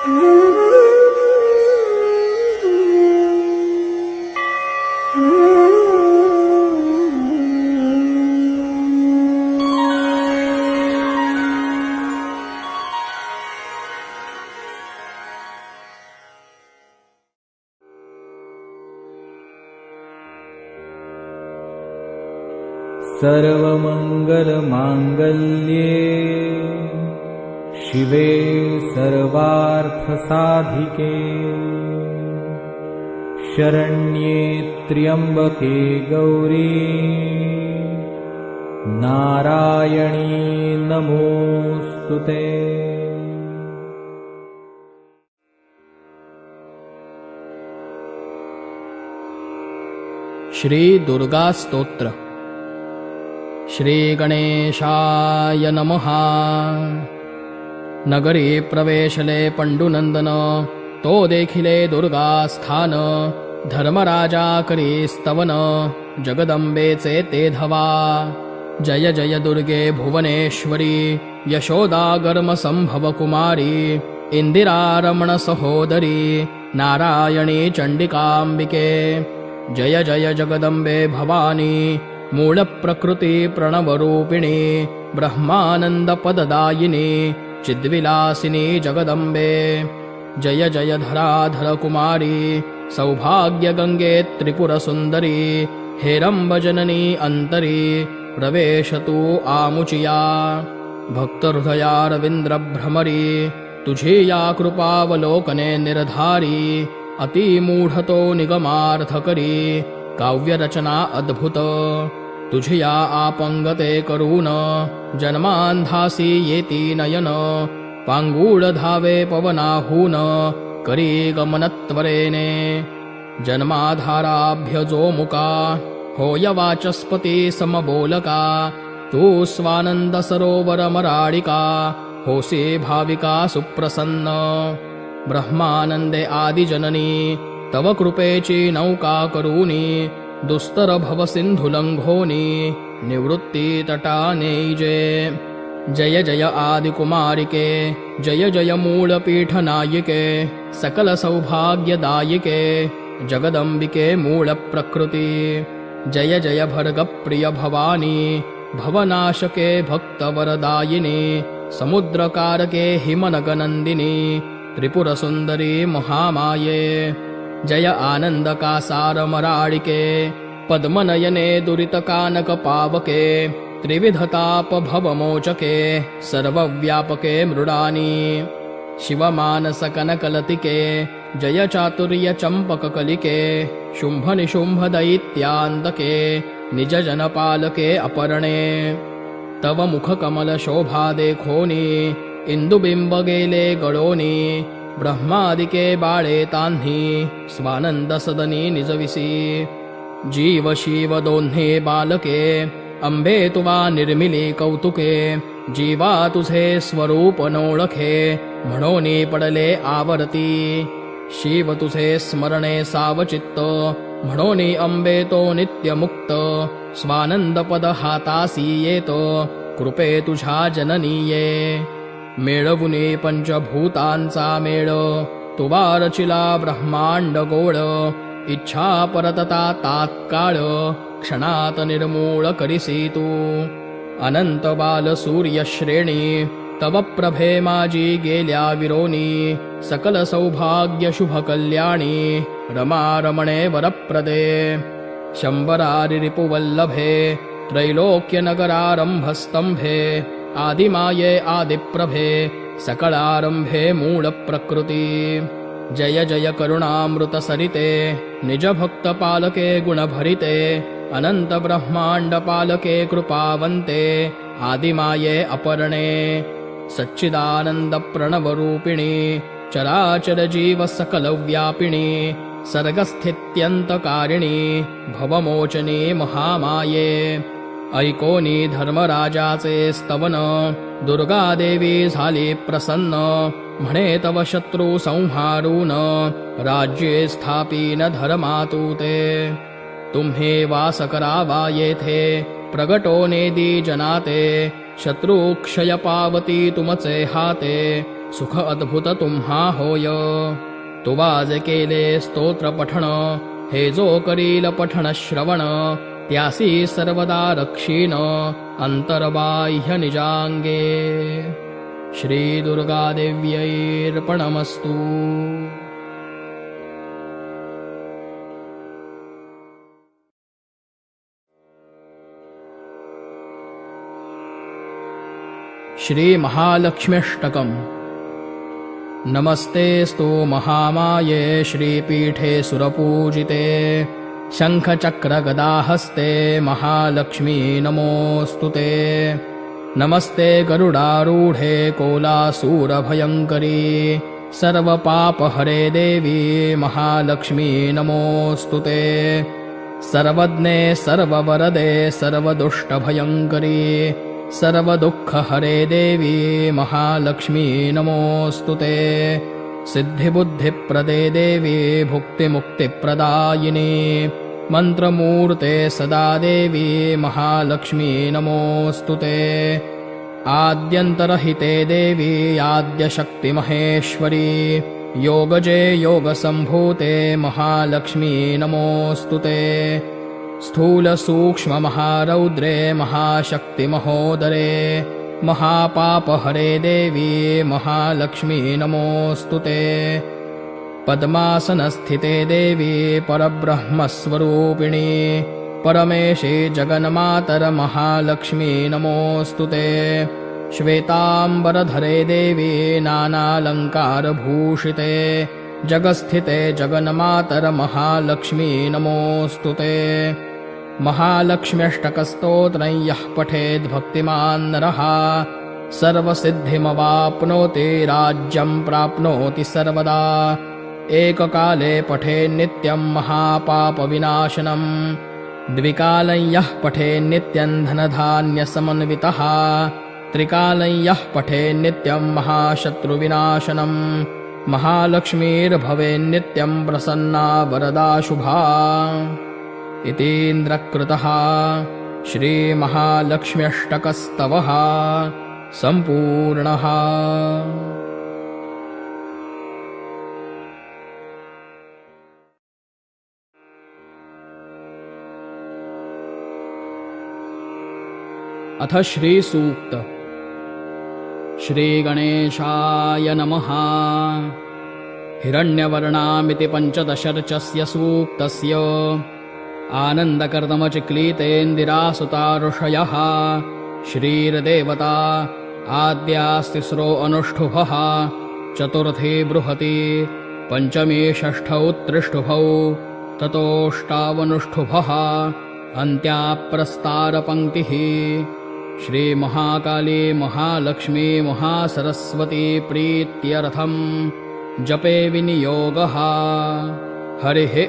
सर्वमंगलमांगल्ये शिवे सर्वार्थसाधिके शरण्ये त्र्यंबके गौरी नारायणी नमोस्तुते। श्री दुर्गा स्तोत्र। श्री गणेशाय नमः। नगरी प्रवेशले पंडुनंदन, तो देखिले दुर्गा स्थान। धर्मराजा करी स्तवन, जगदंबेचे ते धवा। जय जय दुर्गे भुवनेश्वरी, यशोदा गर्म संभव कुमारी। इंदिरा रमण सहोदरी, नारायणी चंडिकांबिके। जय जय जगदंबे भवानी, मूल प्रकृति प्रणवरूपिणी। ब्रह्मानंद पददायिनी, चिद्विलासिनी जगदंबे। जय जय धराधर कुमारी, सौभाग्य गंगे त्रिपुर सुंदरी। हेरंब जननी अंतरी, प्रवेशतु आमुचिया। भक्त हृदयारविंद्र भ्रमरी, तुझी या कृपावलोकने निर्धारी। अति मूढतो निगमार्थ करी, काव्यरचना अद्भुत। तुझिया आपंगते करून, जन्मांधासी येती नयन। पांगूळ धावे पवनाहून, करी गमनत्वरेने। जन्माधाराभ्य जो मुका, होय वाचस्पती समबोलका। तू स्वानंद सरोवर मराडिका, होसी भाविका सुप्रसन्न। ब्रह्मानंदे आदिजननी, तव कृपेची नौका करूनी। दुस्तर भव सिंधु लंघोनी, निवृत्ती तटानेजे। जय जय आदिकुमारिके, जय जय मूलपीठ नायिके। सकल सौभाग्यदायिके, जगदंबिके मूल प्रकृति। जय जय भर्ग प्रिय भवानी, भवनाशके भक्तवरदायिनी। समुद्रकारके हिमनगनंदिनी, त्रिपुर सुंदरी महामाये। जय आनंद कासार मराडिके, पद्मनयने दुरित कानक पावके। त्रिविधताप भवमोचके, सर्वव्यापके मृडानी। शिवमानस कनकलतिके, जय चातुर्य चंपक कलिके। शुंभ निशुंभ दैत्यान्तके, निज जनपालके अपरणे। तव मुख कमल शोभा देखोनी, इंदुबिंब गेले गळोनी। ब्रह्मादिके बाळे तान्ही, स्वानंद सदनी निजविसी। जीव शिव दोन्हे बालके, अंबे तुवा निर्मिली कौतुके। जीवा तुझे स्वरूप नोळखे, म्हणोनी पडले आवर्ती। शिव तुझे स्मरणे सावचित्त, म्हणोनी अंबे तो नित्यमुक्त। स्वानंद पद हातासी येतो, कृपे तुझ्या जननीये। मेळवुनी पंचभूतांचा मेळ, तुवा रचिला ब्रह्मांड गोळ। इच्छा परतता तात्काळ, क्षणात निर्मूळ करिसी तू। अनंत बाल सूर्य श्रेणी, तव प्रभे माझी गेल्या विरोनी। सकल सौभाग्य शुभ कल्याणी, रमा रमणे वरप्रदे। शंबरारि रिपुवल्लभे, त्रैलोक्य नगरारंभस्तंभे। आदिमाये आदिप्रभे, सकलारंभे मूळ प्रकृती। जय जय करुणामृत सरिते, निज भक्त पालके गुणभरिते। अनंत ब्रह्मांड पालके कृपावंते, आदिमाये अपरणे। सच्चिदानंद प्रणवरूपिणी, चराचर जीव सकल व्यापिणी। सर्गस्थित्यंतकारिणी, भवमोचनी महामाये। ऐकोनी धर्मराजाचे स्तवन, दुर्गादेवी झाली प्रसन्न। म्हणे तव शत्रू संहारून, राज्ये स्थापीन धर्मातूते। तुम्ही वास करावा येथे, प्रगटो नेदी जनाते। शत्रू क्षय पावती तुमचे हाते, सुख अद्भुत तुम्हा होय. तुवाज केले स्तोत्र पठण, हे जो करील पठण श्रवण, त्यासी सर्वदा रक्षीण, अंतर्बाह्य निजांगे. श्री दुर्गादेव्यैर्पणमस्तु. श्री महालक्ष्म्यष्टकम्. नमस्तेस्तु महामाये श्रीपीठे सुरपूजिते, शङ्खचक्रगदाहस्ते महालक्ष्मी नमोऽस्तुते. नमस्ते गरुडारूढे कोलासूरभयङ्करी, सर्वपापहरे देवी महालक्ष्मी नमोऽस्तुते. सर्वज्ञे सर्ववरदे सर्वदुष्टभयङ्करी, सर्वदुःखहरे देवी महालक्ष्मी नमोऽस्तुते. सिद्धिबुद्धिप्रदे देवी भुक्तिमुक्तिप्रदायिनी, मन्त्रमूर्ते सदा देवी महालक्ष्मी नमोऽस्तुते. आद्यन्तरहिते देवी आद्यशक्तिमहेश्वरी, योगजे योगसम्भूते महालक्ष्मी नमोऽस्तुते. स्थूलसूक्ष्ममहारौद्रे महाशक्तिमहोदरे, महापापहरे देवी महालक्ष्मी नमोऽस्तुते. पद्मासनस्थिते देवी परब्रह्मस्वरूपिणी, परमेशे जगन्मातर महालक्ष्मी नमोऽस्तुते. श्वेताम्बरधरे देवी नानालङ्कारभूषिते, जगस्थिते जगन्मातर महालक्ष्मी नमोऽस्तुते. महालक्ष्म्यष्टकस्तोत्रं यः पठेद्भक्तिमान् नरः, सर्वसिद्धिमवाप्नोति राज्यं प्राप्नोति सर्वदा. एककाले पठेन्नित्यं महापापविनाशनम्, द्विकालं यः पठेन्नित्यं धनधान्यसमन्वितः, त्रिकालं यः पठेन्नित्यं महाशत्रुविनाशनम्. महालक्ष्मीर्भवेन्नित्यं प्रसन्ना वरदा शुभा. इतीन्द्रकृतः श्रीमहालक्ष्म्यष्टकस्तवः सम्पूर्णः. अथ श्रीसूक्त. श्रीगणेशाय नमः. हिरण्यवर्णामिति पञ्चदशर्चस्य सूक्तस्य आनन्दकर्दमचिक्लीतेन्दिरासुता ऋषयः. श्रीर्देवता आद्यास्तिस्रो अनुष्ठुभः, चतुर्थी बृहति, पञ्चमी षष्ठौ त्रिष्ठुभौ, ततोऽष्टावनुष्ठुभः, अन्त्या प्रस्तारपङ्क्तिः. श्रीमहाकाली महालक्ष्मी महासरस्वती प्रीत्यर्थम् जपे विनियोगः. हरिः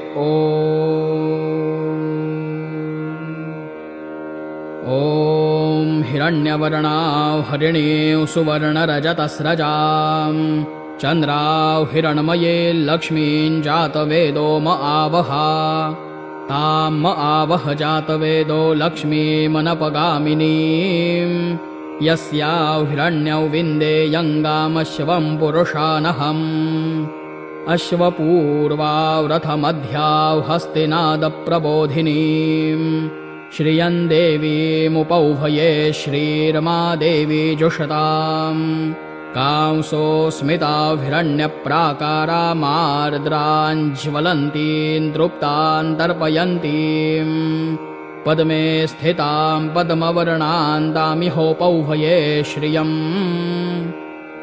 ॐ हिरण्यवर्णां हरिणीं सुवर्णरजतस्रजां, चन्द्रां हिरण्मये लक्ष्मीं जातवेदो म आवह. तां म आवह जातवेदो लक्ष्मीमनपगामिनीं, यस्यां हिरण्यौ विन्देयङ्गामश्वं पुरुषानहम्. अश्वपूर्वां रथमध्यां हस्तिनादप्रबोधिनीं, श्रियं देवीमुपौभये श्रीर्मा देवी जुषताम्. कांसोऽस्मितां हिरण्यप्राकारामार्द्राञ्ज्वलन्तीं तृप्तां तर्पयन्तीं, पद्मे स्थितां पद्मवर्णां तामिहोपौभये श्रियम्.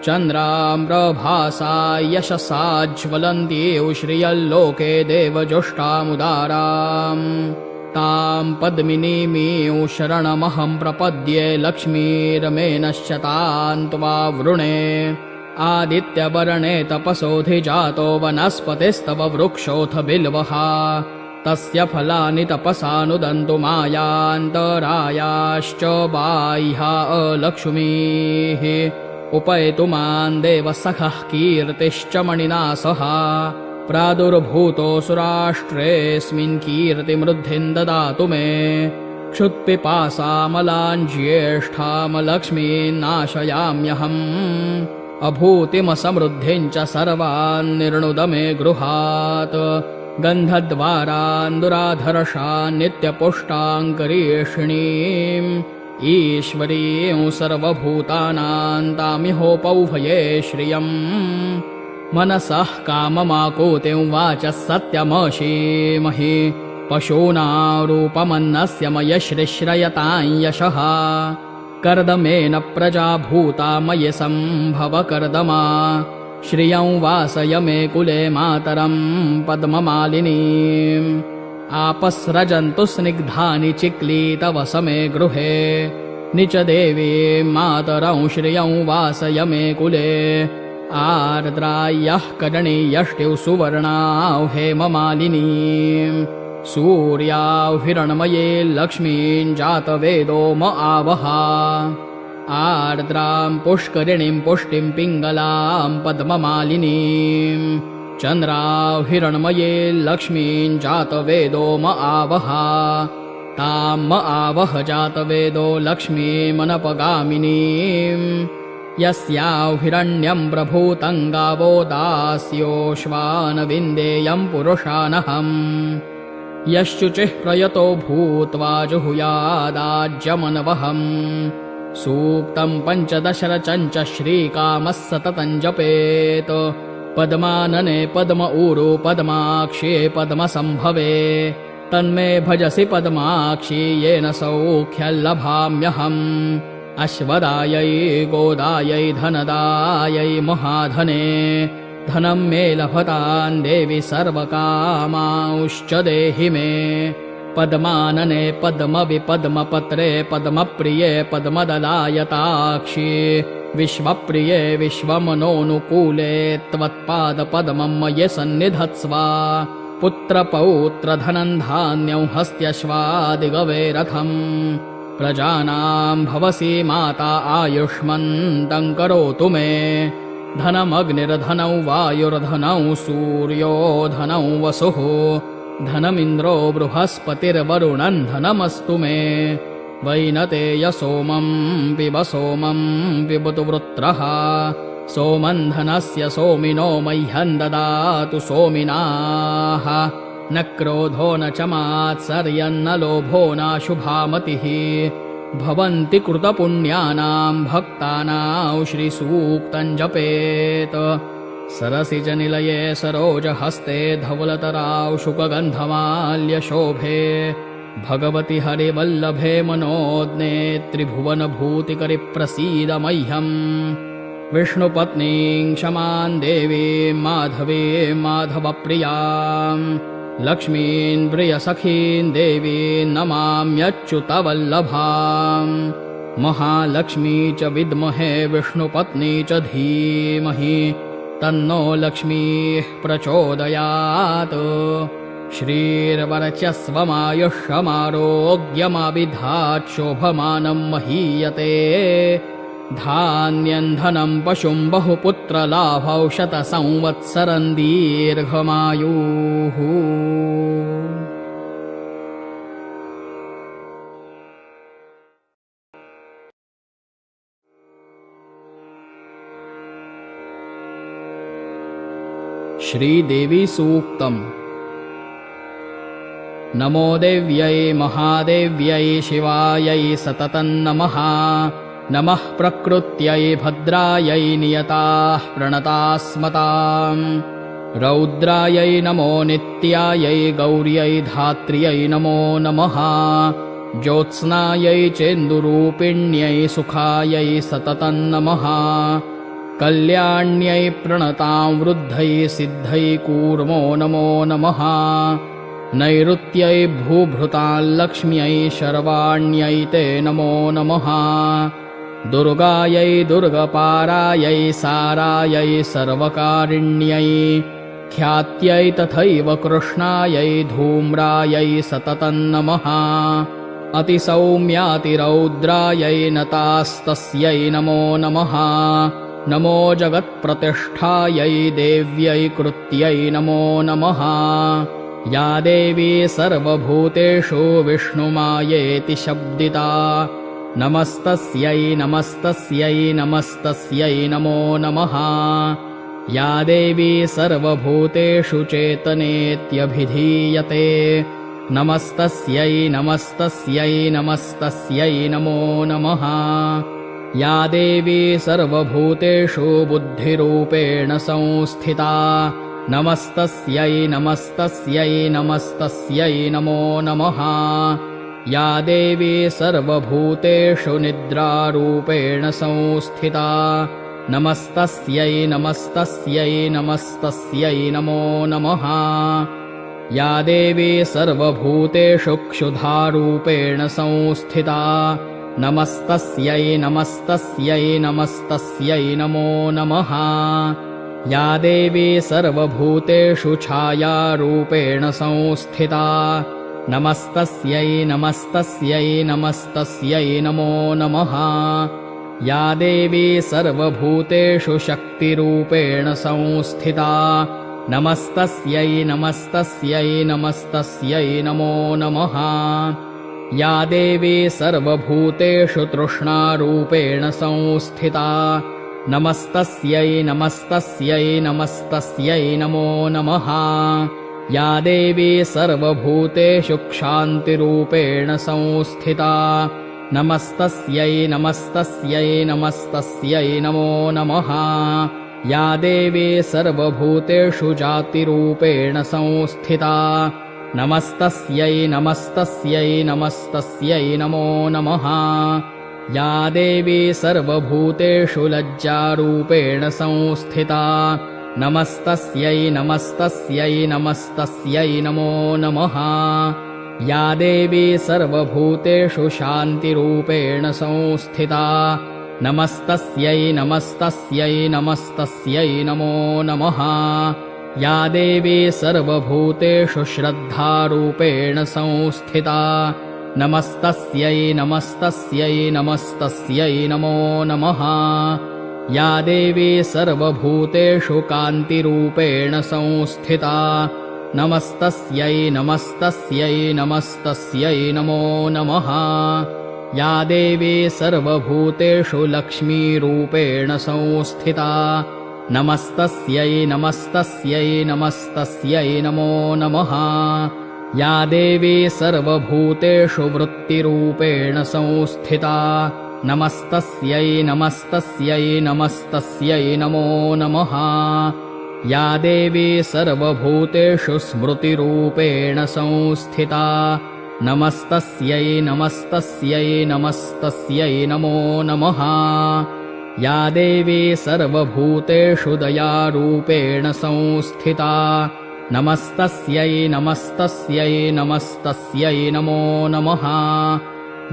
चन्द्रां प्रभासा यशसा ज्वलन्तीं श्रियल्लोके देवजुष्टामुदाराम्. तां पद्मिनीमीं शरणमहं प्रपद्ये, लक्ष्मीर्मेनश्यतां त्वा वृणे. आदित्यवर्णे तपसोऽधिजातो वनस्पतिस्तव वृक्षोऽथ बिल्वः, तस्य फलानि तपसा नुदन्तु मायान्तरायाश्च बाह्या अलक्ष्मीः. उपैतु मां देवसखः कीर्तिश्च मणिना सह, प्रादुर्भूतोऽसुराष्ट्रेऽस्मिन् कीर्तिमृद्धिं ददातु मे. क्षुत्पिपासामलाञ्ज्येष्ठां लक्ष्मीं नाशयाम्यहम्. अभूतिमसमृद्धिञ्च सर्वान् निर्णुद मे गृहात् गन्धद्वारान् दुराधर्षान् नित्यपुष्टाङ्करीषिणीम् ईश्वरीं सर्वभूतानां तामिहोपौभये श्रियम् मनसः काममाकूतिं वाचः सत्यमशीमहि पशूनां रूपमन्नस्य मयश्रिश्रयतां यशः कर्दमेन प्रजा भूता मयि सम्भव कर्दमा श्रियं वासय मे कुले मातरं पद्ममालिनीम् आपस्रजन्तु स्निग्धानि चिक्लीतवस मे गृहे निच देवी मातरं श्रियं वासय मे कुले आर्द्रायः करणीयष्टिः सुवर्णां हेममालिनीम् सूर्यां हिरण्मये लक्ष्मीं जातवेदो म आवहा आर्द्रां पुष्करिणीं पुष्टिं पिङ्गलां पद्ममालिनीं चन्द्रां हिरण्मये लक्ष्मीं जातवेदो म आवहा तां म आवह जातवेदो लक्ष्मीमनपगामिनीं यस्यां हिरण्यं प्रभूतं गावो दास्योश्वान् विन्देयं पुरुषानहम् यश्चुचिः प्रयतो भूत्वा जुहुयादाज्यमनवहम् सूक्तं 15 रचञ्च श्रीकामः सततं जपेत् पद्मानने पद्म ऊरु पद्माक्षे पद्मसम्भवे तन्मे भजसि पद्माक्षी येन सौख्यं लभाम्यहम् अश्वदायै गोदायै धनदायै महाधने धनं मे लभतां देवि सर्वकामांश्च देहि मे पद्मानने पद्मविपद्मपत्रे पद्मप्रिये पद्मदलायताक्षी विश्वप्रिये विश्वमनोनुकूले त्वत्पादपद्मं मयि सन्निधत्स्व पुत्रपौत्रधनं धान्यं हस्त्यश्वादिगवे रथम् प्रजानां भवसि माता आयुष्मन्तं करोतु मे धनमग्निर्धनौ वायुर्धनौ सूर्यो धनौ वसुः धनमिन्द्रो बृहस्पतिर्वरुणं धनमस्तु मे वैनतेय सोमं पिबतु वृत्रः सोमं धनस्य सोमिनो मह्यं ददातु सोमिनाः न क्रोधो न च मात्सर्यन्न लोभो नाशुभामतिः भवन्ति कृतपुण्यानां भक्तानां श्रीसूक्तं जपेत् सरसिजनिलये सरोजहस्ते धवलतरां शुकगन्धमाल्यशोभे भगवति हरिवल्लभे मनोज्ञे त्रिभुवनभूतिकरि प्रसीद मह्यम् विष्णुपत्नीं क्षमां देवीं माधवीं माधवप्रियाम् लक्ष्मीं प्रियसखीं देवीं नमाम्यच्युतवल्लभाम् महालक्ष्मी च विद्महे विष्णुपत्नी च धीमहि तन्नो लक्ष्मीः प्रचोदयात् श्रीर्वरचस्वमायुष्यमारोग्यमाविधात् शोभमानं महीयते धान्यं धनं पशुं बहुपुत्रलाभौ शतसंवत्सरं दीर्घमायुः श्रीदेवी सूक्तम् नमो देव्यै महादेव्यै शिवायै सततं नमः नमः प्रकृत्यै भद्रायै नियताः प्रणतास्मताम् रौद्रायै नमो नित्यायै गौर्यै धात्र्यै नमो नमः ज्योत्स्नायै चेन्दुरूपिण्यै सुखायै सततं नमः कल्याण्यै प्रणतां वृद्धै सिद्धै कूर्मो नमो नमः नैऋत्यै भूभृतां लक्ष्म्यै शर्वाण्यै ते नमो नमः दुर्गायै दुर्गपारायै सारायै सर्वकारिण्यै ख्यात्यै तथैव कृष्णायै धूम्रायै सततं नमः अतिसौम्यातिरौद्रायै नतास्तस्यै नमो नमः नमो जगत्प्रतिष्ठायै देव्यै कृत्यै नमो नमः या देवी सर्वभूतेषु विष्णुमायेति शब्दिता नमस्तस्यै नमस्तस्यै नमस्तस्यै नमो नमः। या देवी सर्वभूतेषु चेतनेत्यभिधीयते नमस्तस्यै नमस्तस्यै नमस्तस्यै नमो नमः। या देवी सर्वभूतेषु बुद्धिरूपेण संस्थिता नमस्तस्यै नमस्तस्यै नमस्तस्यै नमो नमः। या देवी सर्वभूतेषु निद्रारूपेण संस्थिता नमस्तस्यै नमस्तस्यै नमस्तस्यै नमो नमः। या देवी सर्वभूतेषु क्षुधारूपेण संस्थिता नमस्तस्यै नमस्तस्यै नमस्तस्यै नमो नमः। या देवी सर्वभूतेषु छायारूपेण संस्थिता नमस्तस्यै नमस्तस्यै नमस्तस्यै नमो नमः। या देवी सर्वभूतेषु शक्तिरूपेण संस्थिता नमस्तस्यै नमस्तस्यै नमस्तस्यै नमो नमः। या देवी सर्वभूतेषु तृष्णारूपेण संस्थिता नमस्तस्यै नमस्तस्यै नमस्तस्यै नमो नमः। या देवी सर्वभूतेषु क्षान्तिरूपेण संस्थिता नमस्तस्यै नमस्तस्यै नमस्तस्यै नमो नमः। या देवी सर्वभूतेषु जातिरूपेण संस्थिता नमस्तस्यै नमस्तस्यै नमस्तस्यै नमो नमः। या देवी सर्वभूतेषु लज्जारूपेण संस्थिता नमस्तस्यै नमस्तस्यै नमस्तस्यै नमो नमः। या देवी सर्वभूतेषु शान्तिरूपेण संस्थिता नमस्तस्यै नमस्तस्यै नमस्तस्यै नमो नमः। या देवी सर्वभूतेषु श्रद्धारूपेण संस्थिता नमस्तस्यै नमस्तस्यै नमस्तस्यै नमो नमः। या देवी सर्वभूतेषु कान्तिरूपेण संस्थिता नमस्तस्यै नमस्तस्यै नमस्तस्यै नमो नमः। या देवी सर्वभूतेषु लक्ष्मीरूपेण संस्थिता नमस्तस्यै नमस्तस्यै नमस्तस्यै नमो नमः। या देवी सर्वभूतेषु वृत्तिरूपेण संस्थिता नमस्तस्यै नमस्तस्यै नमस्तस्यै नमो नमः। या देवी सर्वभूतेषु स्मृतिरूपेण संस्थिता नमस्तस्यै नमस्तस्यै नमस्तस्यै नमो नमः। या देवी सर्वभूतेषु दयारूपेण संस्थिता नमस्तस्यै नमस्तस्यै नमस्तस्यै नमो नमः।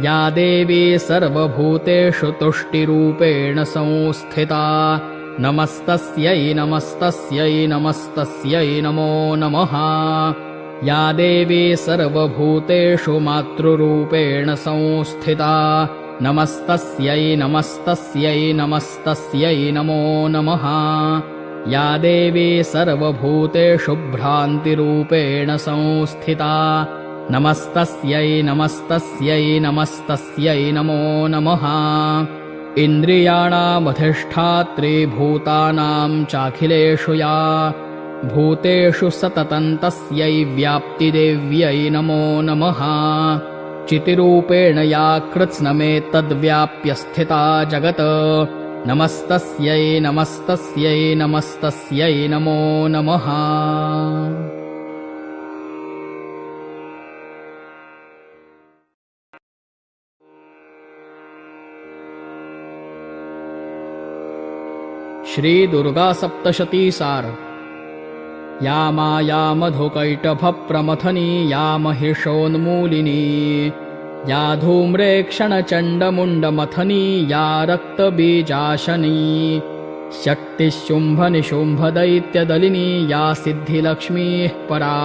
या देवी सर्वभूतेषु तुष्टिरूपेण संस्थिता नमस्तस्यै नमस्तस्यै नमस्तस्यै नमो नमः। या देवी सर्वभूतेषु मातृरूपेण संस्थिता नमस्तस्यै नमस्तस्यै नमस्तस्यै नमो नमः। या देवी सर्वभूतेषु भ्रान्तिरूपेण संस्थिता नमस्तस्यै नमस्तस्यै नमस्तस्यै नमो नमः। इन्द्रियाणामधिष्ठात्री भूतानां चाखिलेषु या भूतेषु सततं तस्यै व्याप्तिदेव्यै नमो नमः। चितिरूपेण या कृत्स्नमेतद्व्याप्य स्थिता जगत् नमस्तस्यै नमस्तस्यै नमस्तस्यै नमो नमः। श्री दुर्गा सप्तशती सार। या माया मधुकैटभप्रमथनी या महिषोन्मूलिनी या धूम्रेक्षणचण्डमुण्डमथनी या रक्तबीजाशनी शक्तिशुम्भनिशुम्भदैत्यदलिनी या सिद्धिलक्ष्मीः परा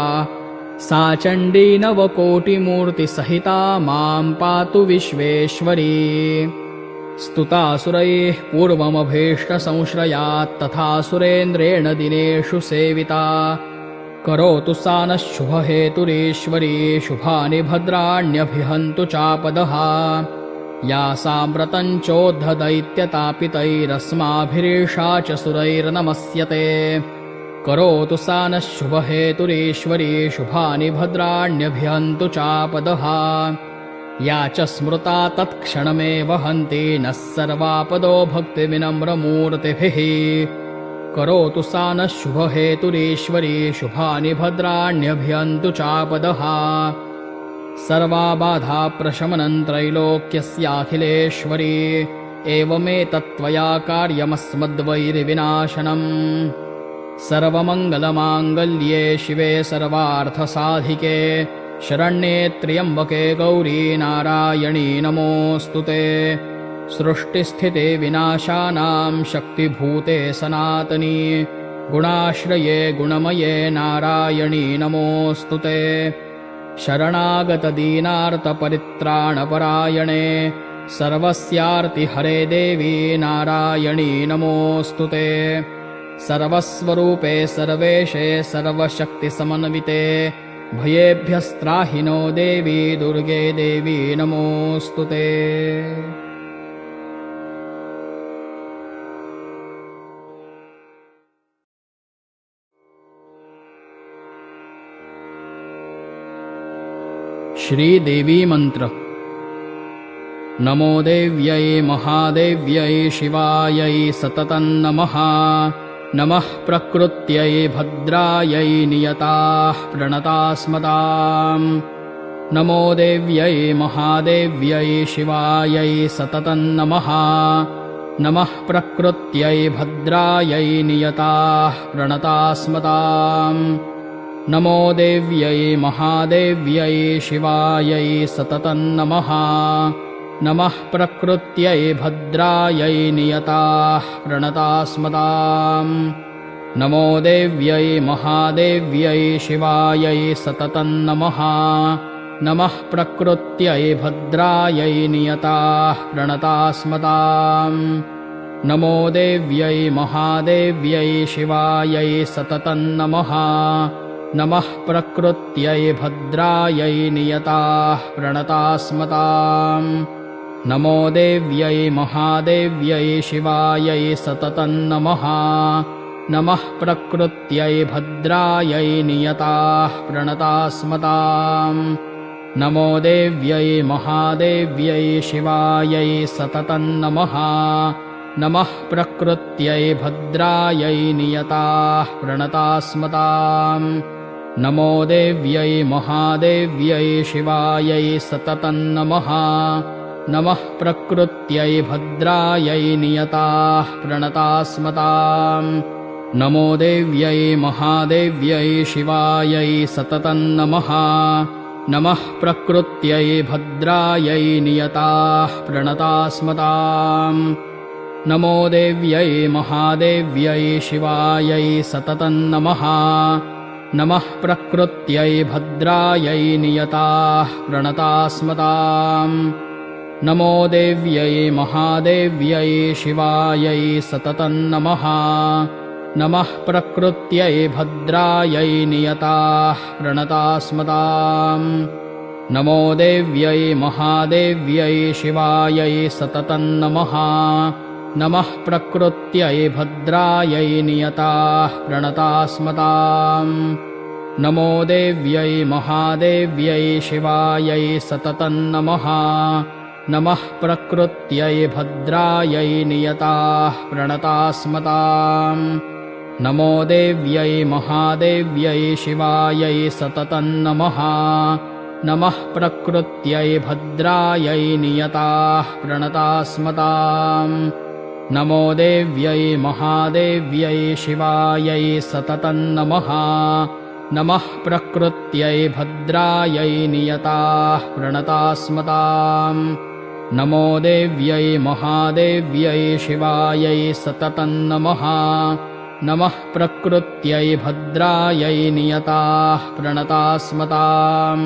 सा चण्डी नवकोटिमूर्तिसहिता मां पातु विश्वेश्वरी। स्तुतासुरैः पूर्वमभीष्टसंश्रयात् तथा सुरेन्द्रेण दिनेषु सेविता करोतु सा नः शुभहेतुरीश्वरी शुभानि भद्राण्यभिहन्तु चापदः यासाम्प्रतञ्चोद्धदैत्यतापितैरस्माभिरीषा च सुरैर्नमस्यते करोतु सा नः शुभहेतुरीश्वरी शुभानि भद्राण्यभिहन्तु चापदः या च स्मृता तत्क्षणमेव हन्ति नः सर्वापदो भक्तिविनम्रमूर्तिभिः करोतु सा नः शुभहेतुरीश्वरी शुभानि भद्राण्यभिहन्तु चापदः सर्वा बाधा प्रशमनं त्रैलोक्यस्याखिलेश्वरी एवमेतत्त्वया कार्यमस्मद्वैरिविनाशनम् सर्वमङ्गलमाङ्गल्ये शिवे सर्वार्थसाधिके शरण्ये त्र्यम्बके गौरी नारायणी नमोऽस्तु ते सृष्टिस्थिते विनाशानां शक्तिभूते सनातनी गुणाश्रये गुणमये नारायणी नमोऽस्तु ते शरणागतदीनार्तपरित्राणपरायणे सर्वस्यार्तिहरे देवी नारायणी नमोऽस्तु ते सर्वस्वरूपे सर्वेशे सर्वशक्तिसमन्विते भयेभ्यस्त्राहि नो देवी दुर्गे देवी नमोऽस्तु ते श्रीदेवी मंत्र। नमो देव्यै महादेव्यै शिवायै सततं नमः नमः प्रकृत्यै भद्रायै नियताः प्रणतास्मताम् नमो देव्यै महादेव्यै शिवायै सततं नमः नमः प्रकृत्यै भद्रायै नियताः प्रणतास्मताम् नमो देव्यै महादेव्यै शिवायै सततं नमः नमः प्रकृत्यै भद्रायै नियताः प्रणतास्मताम् नमो देव्यै महादेव्यै शिवायै सततं नमः नमः प्रकृत्यै भद्रायै नियताः प्रणतास्मताम् नमो देव्यै महादेव्यै शिवायै सततं नमः नमः प्रकृत्यै भद्रायै नियताः प्रणतास्मताम् नमो देव्यै महादेव्यै शिवायै सततं नमः नमः प्रकृत्यै भद्रायै नियताः प्रणतास्मताम् नमो देव्यै महादेव्यै शिवायै सततं नमः नमः प्रकृत्यै भद्रायै नियताः प्रणतास्मताम् नमो देव्यै महादेव्यै शिवायै सततं नमः नमः प्रकृत्यै भद्रायै नियताः प्रणतास्मताम् नमो देव्यै महादेव्यै शिवायै सततं नमः नमः प्रकृत्यै भद्रायै नियताः प्रणतास्मताम् नमो देव्यै महादेव्यै शिवायै सततं नमः नमः प्रकृत्यै भद्रायै नियताः प्रणतास्मताम् नमो देव्यै महादेव्यै शिवायै सततं नमः नमः प्रकृत्यै भद्रायै नियताः प्रणतास्मताम् नमो देव्यै महादेव्यै शिवायै सततं नमः नमः प्रकृत्यै भद्रायै नियताः प्रणतास्मताम् नमो देव्यै महादेव्यै शिवायै सततं नमः नमः प्रकृत्यै भद्रायै नियताः प्रणतास्मताम् नमो देव्यै महादेव्यै शिवायै सततं नमः नमः प्रकृत्यै भद्रायै नियताः प्रणतास्मताम् नमो देव्यै महादेव्यै शिवायै सततं नमः नमः प्रकृत्यै भद्रायै नियताः प्रणतास्मताम् नमो देव्यै महादेव्यै शिवायै सततं नमः नमः प्रकृत्यै भद्रायै नियताः प्रणतास्मताम्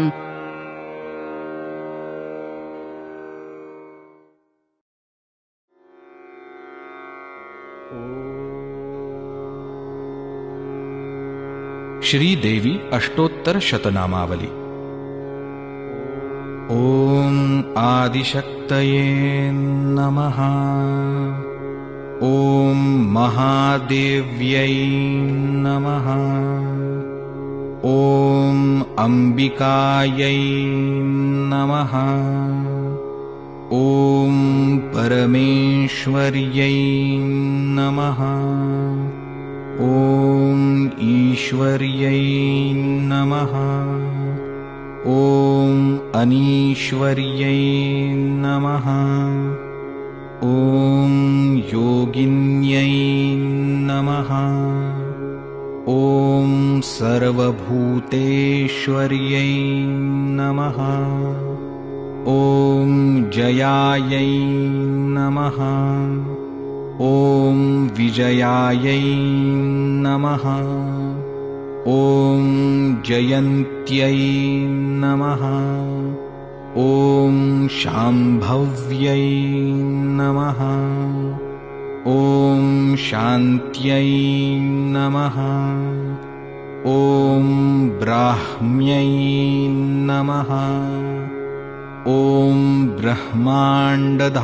श्रीदेवी अष्टोत्तर शतनामावली। ओम आदिशक्तये नमः। ॐ महादेव्यै नमः। ॐ अम्बिकायै नमः। ॐ परमेश्वर्यै नमः। ॐ ईश्वर्यै नमः। ॐ अनीश्वर्यै नमः। ॐ योगिन्यै नमः। ॐ सर्वभूतेश्वर्यै नमः। ॐ जयायै नमः। ॐ विजयायै नमः। ॐ जयन्त्यै नमः। ॐ शाम्भव्यै नमः। ॐ शान्त्यै नमः। ॐ ब्राह्म्यै नमः। ॐ ब्रह्माण्डधारिण्यै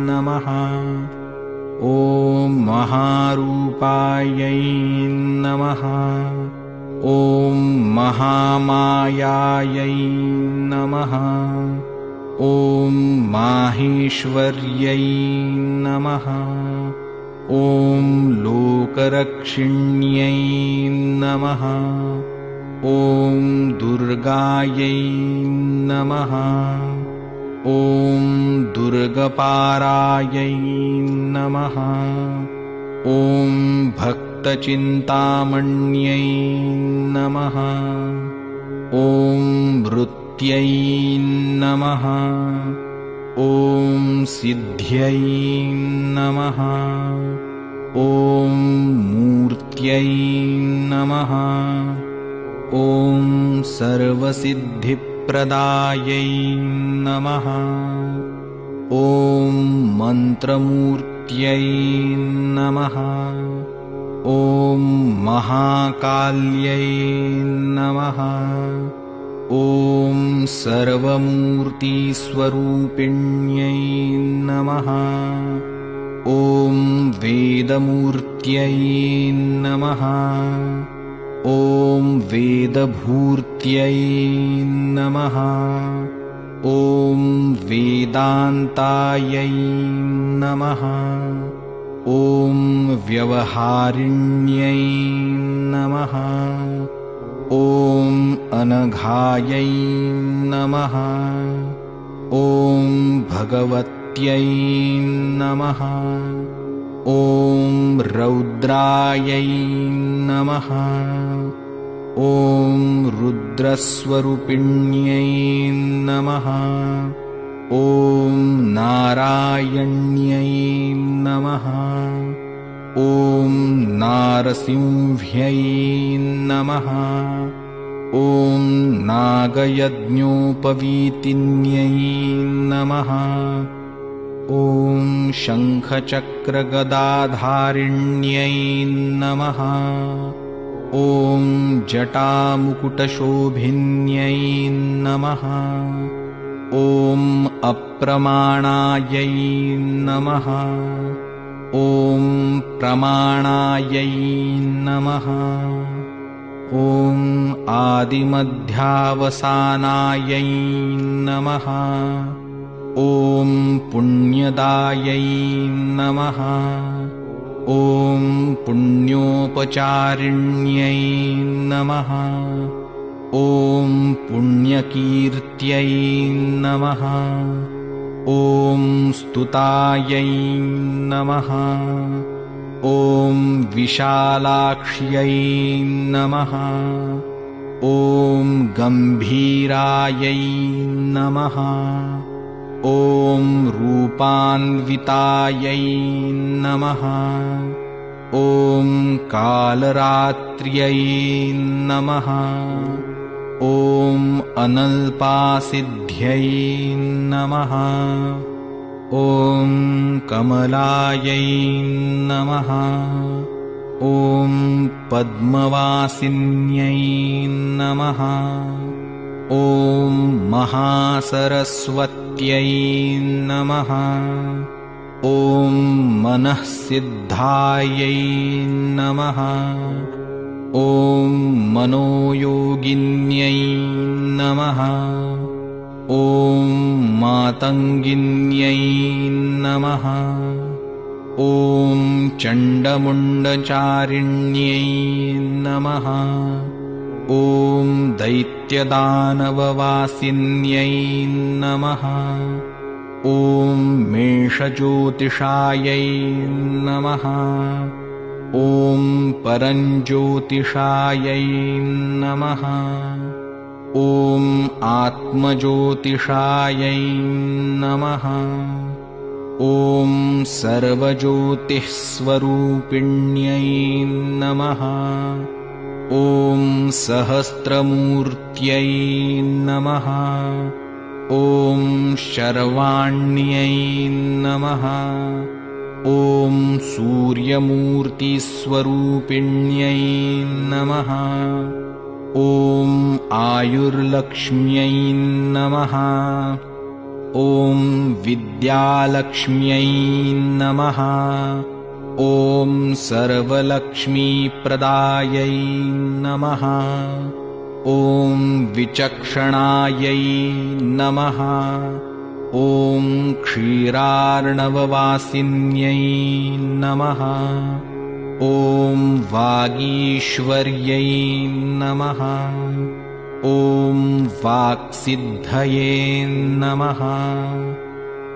नमः। ॐ महारूपायै नमः। ॐ महामायायै नमः। ॐ माहेश्वर्यै नमः। ॐ लोकरक्षिण्यै नमः। ॐ दुर्गायै नमः। ॐ दुर्गपारायै नमः। ॐ भक्तचिन्तामण्यै नमः। ॐ मृत्यै नमः। ॐ सिद्ध्यै नमः। ॐ मूर्त्यै नमः। ॐ सर्वसिद्धिप्रदायै नमः। ॐ मन्त्रमूर्त्यै नमः। ॐ महाकाल्यै नमः। ॐ सर्वमूर्तिस्वरूपिण्यै नमः। ॐ वेदमूर्त्यै नमः। ॐ वेदभूर्त्यै नमः। ॐ वेदान्तायै नमः। ॐ व्यवहारिण्यै नमः। ॐ अनघायै नमः। ॐ भगवत्यै नमः। ॐ रौद्रायै नमः। ॐ रुद्रस्वरूपिण्यै नमः। ॐ नारायण्यै नमः। ॐ नारसिंह्यै नमः। ॐ नागयज्ञोपवीतिन्यै नमः। ॐ शङ्खचक्रगदाधारिण्यै नमः। ॐ जटामुकुटशोभिन्यै नमः। ॐ अप्रमाणायै नमः। ॐ प्रमाणायै नमः। ॐ आदिमध्यावसानायै नमः। ॐ पुण्यदायै नमः। ॐ पुण्योपचारिण्यै नमः। ॐ पुण्यकीर्त्यै नमः। ॐ स्तुतायै नमः। ॐ विशालाक्ष्यै नमः। ॐ गम्भीरायै नमः। ॐ रूपान्वितायै नमः। ॐ कालरात्र्यै नमः। ॐ अनल्पासिद्ध्यै नमः। ॐ कमलायै नमः। ॐ पद्मवासिन्यै नमः। ॐ महासरस्वत्यै नमः। ॐ मनःसिद्धायै नमः। ॐ मनोयोगिन्यै नमः। ॐ मातङ्गिन्यै नमः। ॐ चण्डमुण्डचारिण्यै नमः। ॐ दैत्यदानववासिन्यै नमः। ॐ मेषज्योतिषायै नमः। ॐ परञ्ज्योतिषायै नमः। ॐ आत्मज्योतिषायै नमः। ॐ सर्वज्योतिःस्वरूपिण्यै नमः। ॐ सहस्रमूर्त्यै नमः। ॐ शर्वाण्यै नमः। ॐ सूर्यमूर्तिस्वरूपिण्यै नमः। ॐ आयुर्लक्ष्म्यै नमः। ॐ विद्यालक्ष्म्यै नमः। ॐ सर्वलक्ष्मीप्रदायै नमः। ॐ विचक्षणायै नमः। ॐ क्षीरार्णववासिन्यै नमः। ॐ वागीश्वर्यै नमः। ॐ वाक्सिद्धये नमः।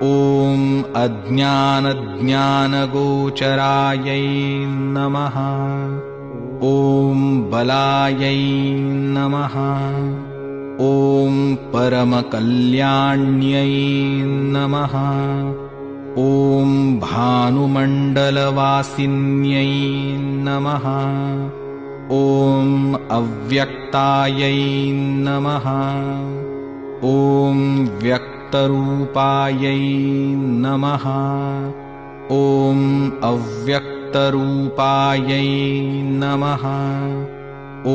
ॐ अज्ञानज्ञानगोचरायै नमः। ॐ बलायै नमः। ॐ परमकल्याण्यै नमः। ॐ भानुमण्डलवासिन्यै नमः। ॐ अव्यक्तायै नमः। ॐ व्यक्तरूपायै नमः। ॐ अव्यक्तरूपायै नमः। ॐ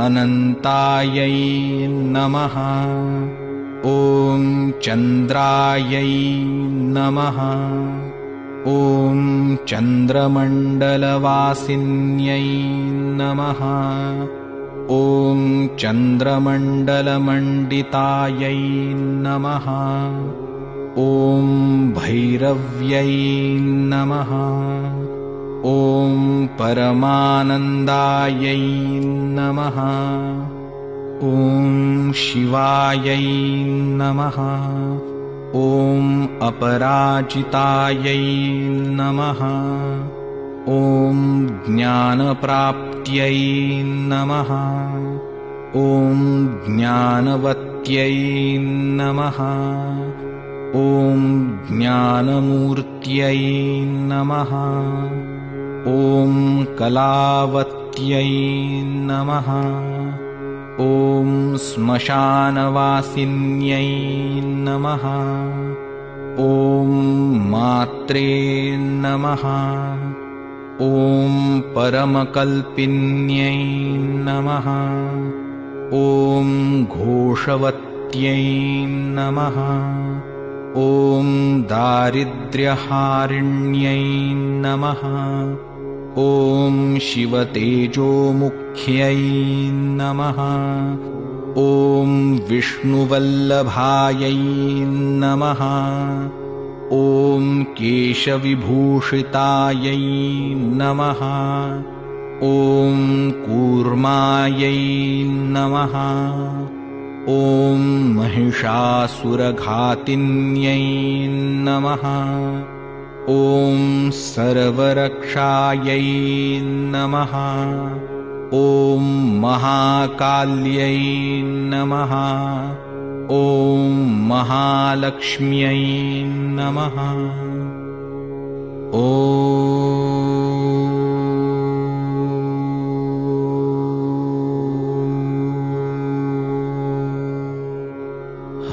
अनन्तायै नमः। ॐ चन्द्रायै नमः। ॐ चन्द्रमण्डलवासिन्यै नमः। ॐ चन्द्रमण्डलमण्डितायै नमः। ॐ भैरव्यै नमः। ॐ परमानन्दायै नमः। ॐ शिवायै नमः। ॐ अपराजितायै नमः। ॐ ज्ञानप्राप्त्यै नमः। ॐ ज्ञानवत्यै नमः। ॐ ज्ञानमूर्त्यै नमः। ॐ कलावत्यै नमः। ॐ श्मशानवासिन्यै नमः। ॐ मात्रे नमः। ॐ परमकल्पिन्यै नमः। ॐ घोषवत्यै नमः। ॐ दारिद्र्यहारिण्यै नमः। ॐ शिवतेजोमुख्यै नमः। ॐ विष्णुवल्लभायै नमः। ॐ केशविभूषितायै नमः। ॐ कूर्मायै नमः। ॐ महिषासुरघातिन्यै नमः। ॐ सर्वरक्षायै नमः। ॐ महाकाल्यै नमः। ॐ महालक्ष्म्यै नमः।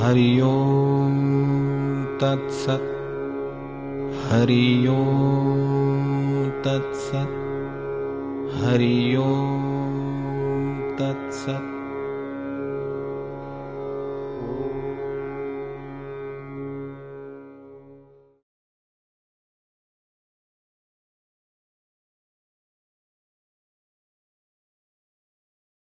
हरि ओम तत्सत्। हरि ओम तत्सत्। हरि ओम तत्सत्।